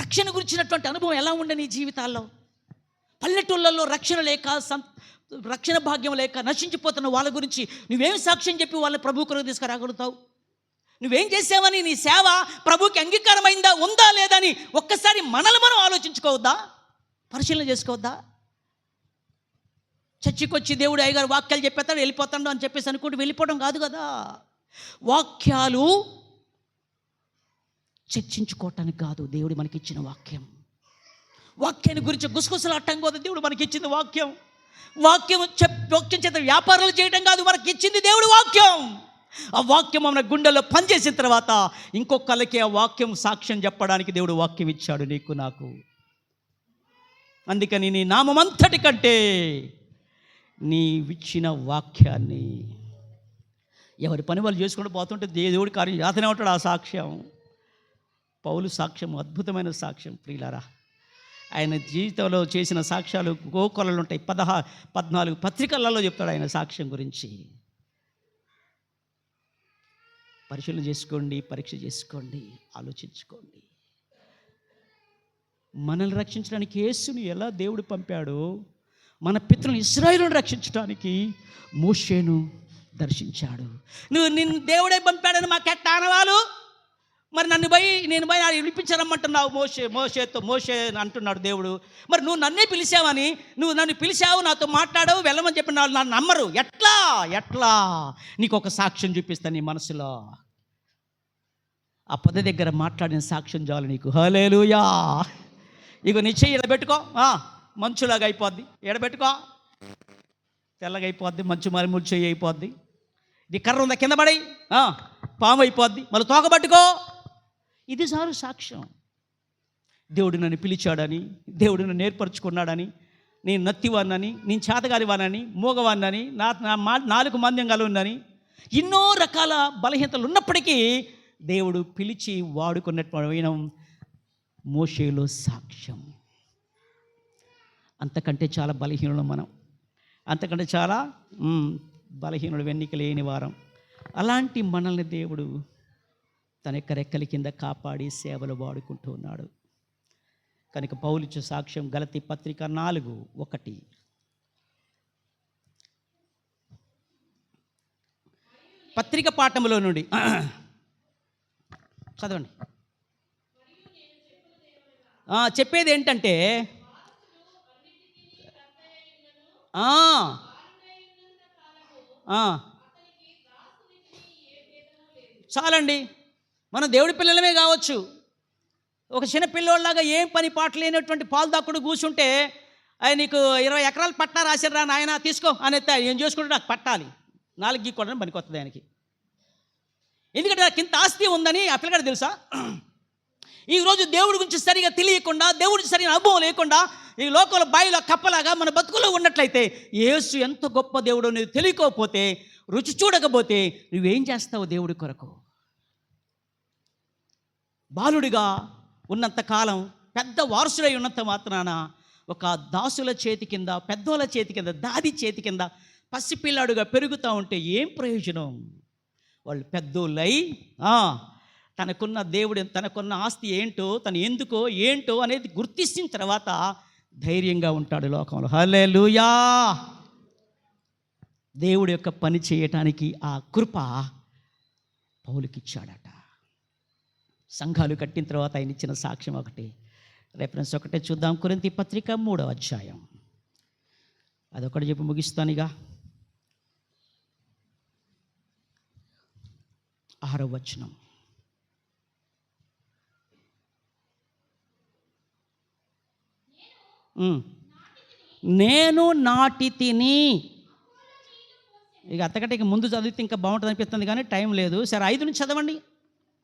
రక్షణ గురించినటువంటి అనుభవం ఎలా ఉండే నీ జీవితాల్లో. పల్లెటూళ్ళల్లో రక్షణ లేక, రక్షణ భాగ్యం లేక నశించిపోతున్న వాళ్ళ గురించి నువ్వేం సాక్ష్యం చెప్పి వాళ్ళ ప్రభు కొరకు తీసుకురాగలుగుతావు? నువ్వేం చేసావని, నీ సేవ ప్రభుకి అంగీకారమైందా ఉందా లేదా అని ఒక్కసారి మనల్ని మనం ఆలోచించుకోవద్దా? పరిశీలన చేసుకోవద్దా? చర్చికి వచ్చి దేవుడు అయ్యగారు వాక్యాలు చెప్పేస్తాడు వెళ్ళిపోతాడు అని చెప్పేసి అనుకుంటూ వెళ్ళిపోవడం కాదు కదా. వాక్యాలు చర్చించుకోవటానికి కాదు దేవుడు మనకిచ్చిన వాక్యం. వాక్యాన్ని గురించి గుసగుసలాడటం కాదు దేవుడు మనకిచ్చింది వాక్యం. వాక్యం చేత వ్యాపారాలు చేయడం కాదు మనకిచ్చింది దేవుడు వాక్యం. ఆ వాక్యం మన గుండెల్లో పనిచేసిన తర్వాత ఇంకొకళ్ళకి ఆ వాక్యం సాక్ష్యం చెప్పడానికి దేవుడు వాక్యం ఇచ్చాడు నీకు నాకు. అందుకని నీ నామమంతటి కంటే నీవిచ్చిన వాక్యాన్ని ఎవరి పని వాళ్ళు చేసుకుంటూ పోతుంటే దేవుడి కార్యం యాతనే ఉంటాడు. ఆ సాక్ష్యం పౌలు సాక్ష్యం అద్భుతమైన సాక్ష్యం ప్రియులారా. ఆయన జీవితంలో చేసిన సాక్ష్యాలు గోకొలలు ఉంటాయి. 14 పత్రికలలో చెప్తాడు ఆయన సాక్ష్యం గురించి. పరిశీలన చేసుకోండి, పరీక్ష చేసుకోండి, ఆలోచించుకోండి. మనల్ని రక్షించడానికి యేసుని ఎలా దేవుడు పంపాడో, మన పితరులను ఇశ్రాయేలును రక్షించడానికి మోషేను దర్శించాడు. నిన్ను దేవుడే పంపాడని మాకెట్ట ఆనవాలు? మరి నేను పోయి వినిపించారమ్మంటున్నావు. మోషే అంటున్నాడు దేవుడు. మరి నువ్వు నన్నే పిలిచావని, నువ్వు నన్ను పిలిచావు, నాతో మాట్లాడావు, వెళ్ళమని చెప్పిన వాళ్ళు నన్ను నమ్మరు. ఎట్లా నీకు ఒక సాక్ష్యం చూపిస్తాను నీ మనసులో. ఆ పొద దగ్గర మాట్లాడిన సాక్ష్యం చాలు నీకు. హల్లెలూయా. ఇగో నీ చెయ్యి ఎడబెట్టుకో, మంచులాగా అయిపోద్ది. ఎడబెట్టుకో, తెల్లగా అయిపోద్ది. మంచు మరి చెయ్యి అయిపోద్ది. నీ కర్ర ఉందా కింద పడి పాము అయిపోద్ది. మళ్ళీ తోకబట్టుకో. ఇది చాలు సాక్ష్యం. దేవుడు నన్ను పిలిచాడని, దేవుడు నన్ను ఏర్పరచుకున్నాడని, నేను నత్తివాడినని, నేను చేతగాలివానని, మూగవాడినని, నాలుగు మంద్యం కలుగుందని, ఎన్నో రకాల బలహీనతలు ఉన్నప్పటికీ దేవుడు పిలిచి వాడుకున్నటువంటి మోషేలో సాక్ష్యం. అంతకంటే చాలా బలహీనులు మనం, అంతకంటే చాలా బలహీనుడు, వెన్నిక లేని వారం. అలాంటి మనల్ని దేవుడు తన యొక్క రెక్కల కింద కాపాడి సేవలు వాడుకుంటూ ఉన్నాడు. కనుక పౌలిచ్చే సాక్ష్యం గలతీ పత్రిక 4:1. పత్రిక పాఠములో నుండి చదవండి. చెప్పేది ఏంటంటే చాలండి. మనం దేవుడి పిల్లలమే కావచ్చు. ఒక చిన్న పిల్లోళ్ళలాగా ఏం పని పాట లేనటువంటి పాలు దాక్కుడు కూర్చుంటే ఆయన నీకు 20 ఎకరాలు పట్టా రాశారా నాయన తీసుకో అని ఎత్తా. ఏం చేసుకుంటే నాకు పట్టాలి 4 గీక్కోవడానికి పనికొస్తుంది ఆయనకి. ఎందుకంటే నాకు ఇంత ఆస్తి ఉందని ఆ పిల్లగాడు తెలుసా? ఈరోజు దేవుడి గురించి సరిగా తెలియకుండా, దేవుడి సరైన అనుభవం లేకుండా ఈ లోకంలో బాయిలో కప్పలాగా మన బతుకులో ఉన్నట్లయితే యేసు ఎంత గొప్ప దేవుడో నువ్వు తెలియకపోతే, రుచి చూడకపోతే నువ్వేం చేస్తావు దేవుడి కొరకు? బాలుడిగా ఉన్నంతకాలం, పెద్ద వారసుడై ఉన్నంత మాత్రాన ఒక దాసుల చేతి కింద, పెద్దోళ్ళ చేతి కింద, దాది చేతి కింద పసిపిల్లాడుగా పెరుగుతూ ఉంటే ఏం ప్రయోజనం? వాళ్ళు పెద్దోళ్ళై తనకున్న దేవుడు, తనకున్న ఆస్తి ఏంటో, తను ఎందుకో ఏంటో అనేది గుర్తించిన తర్వాత ధైర్యంగా ఉంటాడు లోకంలో. హల్లెలూయా. దేవుడి యొక్క పని చేయటానికి ఆ కృప పౌలుకిచ్చాడట. సంఘాలు కట్టిన తర్వాత ఆయన ఇచ్చిన సాక్ష్యం ఒకటి, రెఫరెన్స్ ఒకటే చూద్దాం. కొరింథీ పత్రిక 3వ అధ్యాయం, అదొకటి చెప్పి ముగిస్తాను. ఇక 6వ వచనం. నేను నాటి తిని. ఇక అంతకంటే ఇక ముందు చదివితే ఇంకా బాగుంటుంది అనిపిస్తుంది కానీ టైం లేదు. సరే 5 నుంచి చదవండి.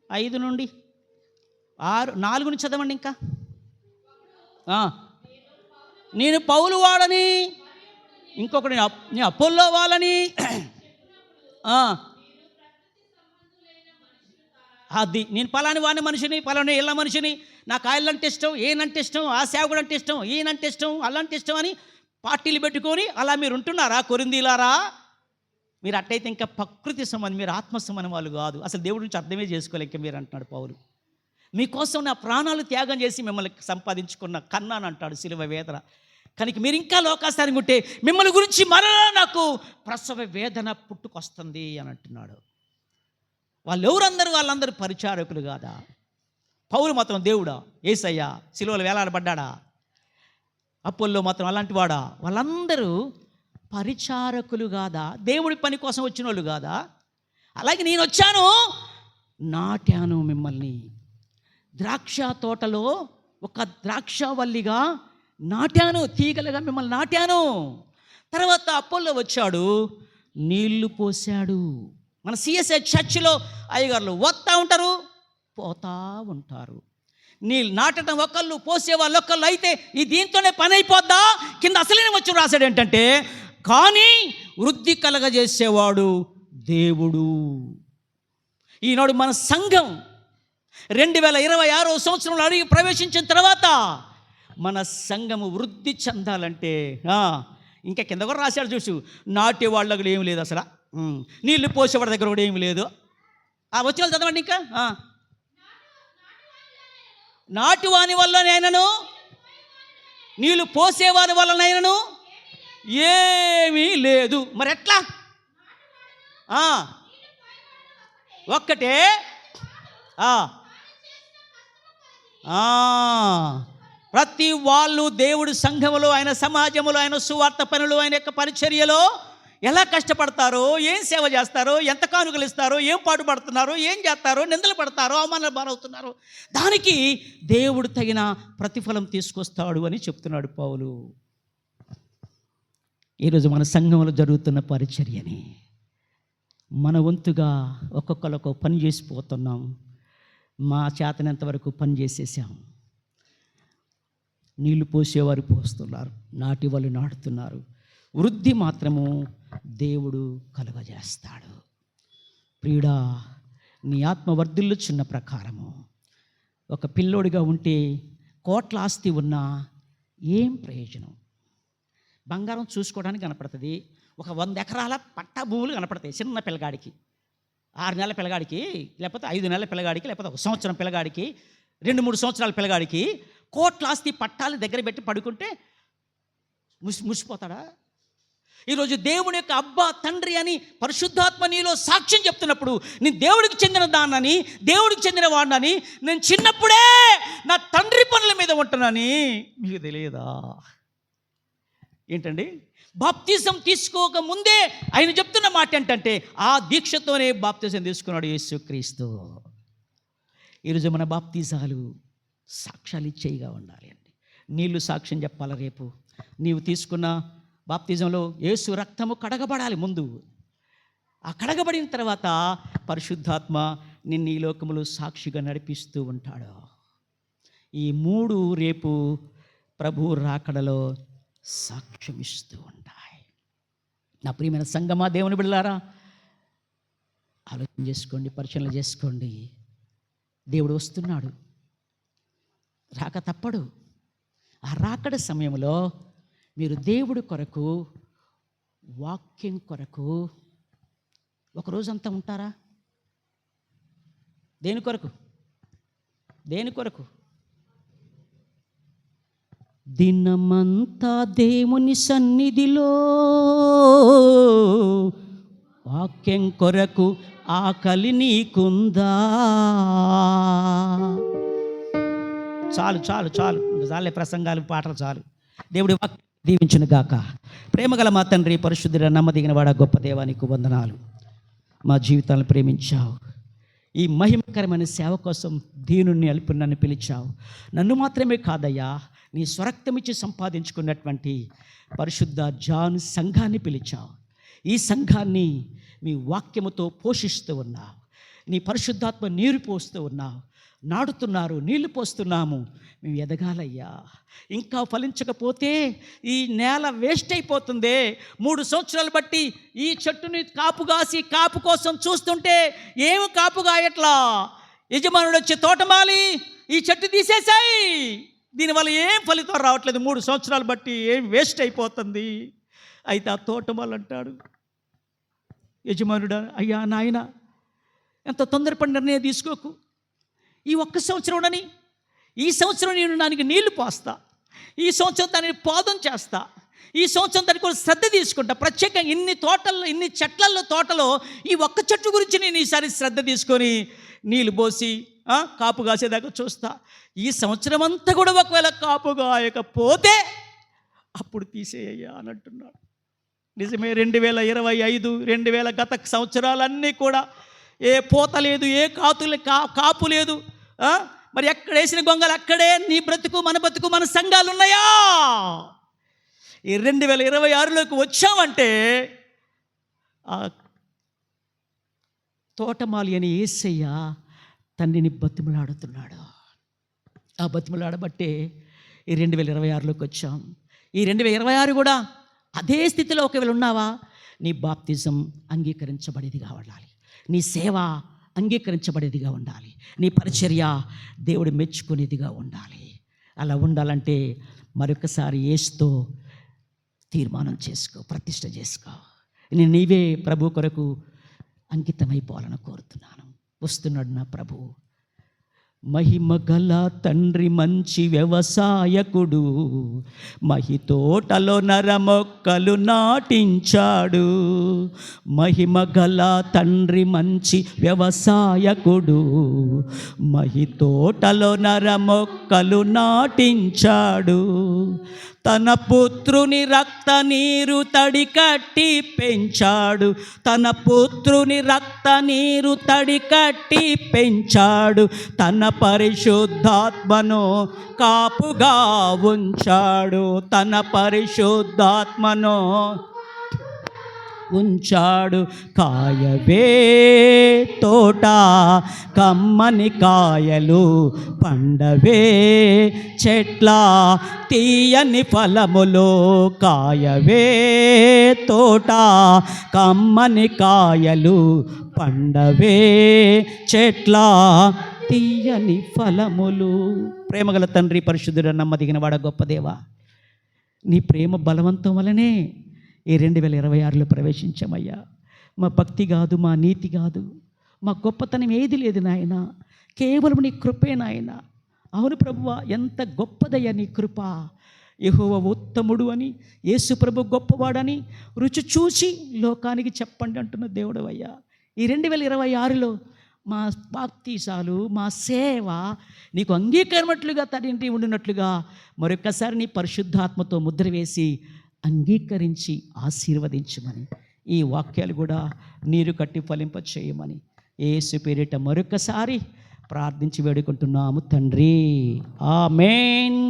5 నుండి 6, 4 నుంచి చదవండి. ఇంకా నేను పౌలు వాడని, ఇంకొకటి నేను అపోల్లో వాళ్ళని, అది నేను పలాని వాడిని మనిషిని, పలాని ఇళ్ళ మనిషిని, నాకు ఆయనంటే ఇష్టం, ఏనంటే ఇష్టం, ఆ సేవకుడు అంటే ఇష్టం, ఈయనంటే ఇష్టం, అలాంటి ఇష్టం అని పార్టీలు పెట్టుకొని అలా మీరు ఉంటున్నారా కొరింథీలారా? మీరు అట్టయితే ఇంకా ప్రకృతి సంబంధం, మీరు ఆత్మ సంబంధం వాళ్ళు కాదు. అసలు దేవుడి నుంచి అర్థమే చేసుకోలేక మీరు అంటున్నాడు పౌలు. మీకోసం నా ప్రాణాలు త్యాగం చేసి మిమ్మల్ని సంపాదించుకున్న కన్నాను అంటాడు సిలువ వేదన. కనుక మీరు ఇంకా లోకాసారంగా ఉంటే మిమ్మల్ని గురించి మరలా నాకు ప్రసవ వేదన పుట్టుకొస్తుంది అని అంటున్నాడు. వాళ్ళందరూ పరిచారకులు కాదా? పౌలు మాత్రం దేవుడా? యేసయ్య సిలువలో వేలాడబడ్డాడా? అపోల్లో మాత్రం అలాంటి వాడా? వాళ్ళందరూ పరిచారకులు కాదా? దేవుడి పని కోసం వచ్చిన వాళ్ళు కాదా? అలాగే నేను వచ్చాను, నాటాను మిమ్మల్ని. ద్రాక్ష తోటలో ఒక ద్రాక్షవల్లిగా నాటాను, తీగలుగా మిమ్మల్ని నాటాను. తర్వాత అపోల్లో వచ్చాడు, నీళ్లు పోశాడు. మన సిఎస్ఐ చర్చిలో అయ్యగారులు వస్తూ ఉంటారు, పోతా ఉంటారు. నీళ్ళు నాటడం ఒకళ్ళు, పోసేవాళ్ళు ఒకళ్ళు అయితే ఈ దీంతోనే పని అయిపోద్దా? కింద అసలైన వచ్చి రాశాడు ఏంటంటే, కానీ వృద్ధి కలగజేసేవాడు దేవుడు. ఈనాడు మన సంఘం 2026 సంవత్సరంలో అడిగి ప్రవేశించిన తర్వాత మన సంఘము వృద్ధి చెందాలంటే ఇంకా కింద కూడా రాశాడు చూసు, నాటే వాళ్ళకు ఏమి లేదు, అసలు నీళ్ళు పోసేవాడి దగ్గర కూడా ఏమి లేదు. వచ్చిన వాళ్ళు చదవండి. ఇంకా నాటువాని వల్లనైనను నీళ్ళు పోసేవాని వల్లనైనను ఏమీ లేదు. మరి ఎట్లా? ఒక్కటే ప్రతి వాళ్ళు దేవుడి సంఘములో, ఆయన సమాజంలో, ఆయన సువార్త పనులు, ఆయన యొక్క పరిచర్యలో ఎలా కష్టపడతారో, ఏం సేవ చేస్తారో, ఎంత కానుకలు ఇస్తారో, ఏం పాటుపడుతున్నారో, ఏం చేస్తారో, నిందలు పడతారో, అవమానాలు బారవుతున్నారో, దానికి దేవుడు తగిన ప్రతిఫలం తీసుకొస్తాడు అని చెప్తున్నాడు పౌలు. ఈరోజు మన సంఘంలో జరుగుతున్న పరిచర్యని మన వంతుగా ఒక్కొక్కరికి పని చేసిపోతున్నాం. మా చేతనంత వరకు పని చేసేసాం. నీళ్లు పోసేవారు పోస్తున్నారు, నాటి వాళ్ళు నాటుతున్నారు. వృద్ధి మాత్రము దేవుడు కలుగజేస్తాడు. ప్రియుడా, నీ ఆత్మ వర్ధిల్లుచున్న ప్రకారము ఒక పిల్లోడిగా ఉంటే కోట్ల ఆస్తి ఉన్నా ఏం ప్రయోజనం? బంగారం చూసుకోవడానికి కనపడుతుంది, ఒక 100 ఎకరాల పట్టా భూములు కనపడతాయి చిన్న పిల్లగాడికి, 6 నెలల పిల్లగాడికి, లేకపోతే 5 నెలల పిల్లగాడికి, లేకపోతే 1 సంవత్సరం పిల్లగాడికి, 2-3 సంవత్సరాల పిల్లగాడికి కోట్ల ఆస్తి పట్టాలు దగ్గర పెట్టి పడుకుంటే ముసిపోతాడా? ఈరోజు దేవుని యొక్క అబ్బా తండ్రి అని పరిశుద్ధాత్మ నీలో సాక్ష్యం చెప్తున్నప్పుడు, నేను దేవుడికి చెందిన దాన్నని, దేవుడికి చెందిన వాడినని, నేను చిన్నప్పుడే నా తండ్రి పనుల మీద ఉంటున్నాని మీకు తెలియదా? ఏంటండి, బాప్తిజం తీసుకోక ముందే ఆయన చెప్తున్న మాట ఏంటంటే, ఆ దీక్షతోనే బాప్తిజం తీసుకున్నాడు యేసుక్రీస్తు. ఈరోజు మన బాప్తిజాలు సాక్ష్యాలు ఇచ్చేయిగా ఉండాలి అండి. నీళ్ళు సాక్ష్యం చెప్పాలి. రేపు నీవు తీసుకున్న బాప్తిజంలో యేసు రక్తము కడగబడాలి ముందు. ఆ కడగబడిన తర్వాత పరిశుద్ధాత్మ నిన్ను ఈ లోకములో సాక్షిగా నడిపిస్తూ ఉంటాడు. ఈ 3 రేపు ప్రభు రాకడలో సాక్ష్యం ఇస్తూ ఉంటాయి. నా ప్రియమైన సంగమా, దేవుని బిడ్డలారా, ఆలోచన చేసుకోండి, పరిశీలన చేసుకోండి. దేవుడు వస్తున్నాడు, రాక తప్పడు. ఆ రాకడ సమయంలో మీరు దేవుడి కొరకు, వాక్యం కొరకు ఒకరోజంతా ఉంటారా? దేని కొరకు? దినమంతా దేవుని సన్నిధిలో వాక్యం కొరకు ఆకలి నీకుందా? చాలు చాలే ప్రసంగాలు, పాటలు చాలు. దేవుడి వాక్యం దీవించును గాక. ప్రేమగల మా తండ్రి, పరిశుద్ధుడ, నమ్మదగిన వాడ, గొప్ప దేవానికి వందనాలు. మా జీవితాలను ప్రేమించావు. ఈ మహిమకరమైన సేవ కోసం దీనుని అల్పి నన్ను పిలిచావు. నన్ను మాత్రమే కాదయ్యా, నీ స్వరక్తమిచ్చి సంపాదించుకున్నటువంటి పరిశుద్ధ జాన్ సంఘాన్ని పిలిచావు. ఈ సంఘాన్ని మీ వాక్యముతో పోషిస్తూ ఉన్నావు. నీ పరిశుద్ధాత్మ నీరు పోస్తూ ఉన్నావు. నాడుతున్నారు, నీళ్లు పోస్తున్నాము. మేము ఎదగాలయ్యా. ఇంకా ఫలించకపోతే ఈ నేల వేస్ట్ అయిపోతుంది. 3 సంవత్సరాలు బట్టి ఈ చెట్టుని కాపు కోసం చూస్తుంటే ఏమి కాపు కాయట్లా. యజమానుడు వచ్చి తోటమాలి ఈ చెట్టు తీసేసాయి, దీనివల్ల ఏం ఫలితం రావట్లేదు. 3 సంవత్సరాలు బట్టి ఏం వేస్ట్ అయిపోతుంది. అయితే ఆ తోటమాలి అంటాడు, యజమానుడా, అయ్యా నాయన, ఎంత తొందరపడి నిర్ణయం తీసుకోకు. ఈ 1 సంవత్సరం ఉండని, ఈ సంవత్సరం నేను దానికి నీళ్లు పోస్తా, ఈ సంవత్సరం దానిని పాదం చేస్తా, ఈ సంవత్సరం దానికి కూడా శ్రద్ధ తీసుకుంటా. ప్రత్యేకంగా ఇన్ని చెట్లలో తోటలో ఈ ఒక్క చెట్టు గురించి నేను ఈసారి శ్రద్ధ తీసుకొని నీళ్ళు పోసి కాపు కాసేదాకా చూస్తా. ఈ సంవత్సరం అంతా కూడా ఒకవేళ కాపు కాయకపోతే అప్పుడు తీసేయ్యా అని అంటున్నాడు. నిజమే. 2025 2000 గత సంవత్సరాలన్నీ కూడా ఏ పూత లేదు, ఏ కాపు లేదు. మరి ఎక్కడ వేసిన గొంగలు అక్కడే నీ బ్రతుకు, మన బ్రతుకు, మన సంఘాలు ఉన్నాయా? ఈ 2026లోకి వచ్చామంటే ఆ తోటమాలి అని యేసయ్య తండ్రిని బతిమలాడుతున్నాడు. ఆ బతిమలాడబట్టే ఈ 2026లోకి వచ్చాం. ఈ 2026 కూడా అదే స్థితిలో ఒకవేళ ఉన్నావా, నీ బాప్తిజం అంగీకరించబడేదిగా ఉండాలి, నీ సేవ అంగీకరించబడేదిగా ఉండాలి, నీ పరిచర్య దేవుడు మెచ్చుకునేదిగా ఉండాలి. అలా ఉండాలంటే మరొకసారి యేసుతో తీర్మానం చేసుకో, ప్రతిష్ఠ చేసుకో. నీవే ప్రభు కొరకు అంకితమైపోవాలని కోరుతున్నాను. వస్తున్నాడు నా ప్రభు. మహిమ గల తండ్రి మంచి వ్యవసాయకుడు, మహి తోటలో నరమొక్కలు నాటించాడు. మహిమ గల తండ్రి మంచి వ్యవసాయకుడు, మహి తోటలో నరమొక్కలు నాటించాడు. తన పుత్రుని రక్త నీరు తడి కట్టి పెంచాడు. తన పుత్రుని రక్త నీరు తడి కట్టి పెంచాడు. తన పరిశుద్ధాత్మను కాపుగా ఉంచాడు. తన పరిశుద్ధాత్మను ఉంచాడు. కాయవే తోట కమ్మని కాయలు, పండవే చెట్ల తీయని ఫలములు. కాయవే తోట కమ్మని కాయలు, పండవే చెట్ల తీయని ఫలములు. ప్రేమగల తండ్రి, పరిశుద్ధుడు, నమ్మదగిన వాడ, గొప్ప దేవా, నీ ప్రేమ బలవంతం వలనే ఈ 2026లో ప్రవేశించామయ్యా. మా భక్తి కాదు, మా నీతి కాదు, మా గొప్పతనం ఏది లేదు నాయన, కేవలం నీ కృపే నాయన. అవును ప్రభువా, ఎంత గొప్పదయ్యా నీ కృప. యెహోవా ఉత్తముడు అని, యేసు ప్రభు గొప్పవాడని రుచి చూసి లోకానికి చెప్పండి అంటున్న దేవుడు అయ్యా. ఈ 2026లో మా బాప్తీసాలు, మా సేవ నీకు అంగీకరించినట్లుగా తండ్రి ఉండినట్లుగా మరొకసారి నీ పరిశుద్ధాత్మతో ముద్ర వేసి అంగీకరించి ఆశీర్వదించమని, ఈ వాక్యాలు కూడా నీరు కట్టి ఫలింప చేయమని యేసు పేరిట మరొకసారి ప్రార్థించి వేడుకుంటున్నాము తండ్రి. ఆమేన్.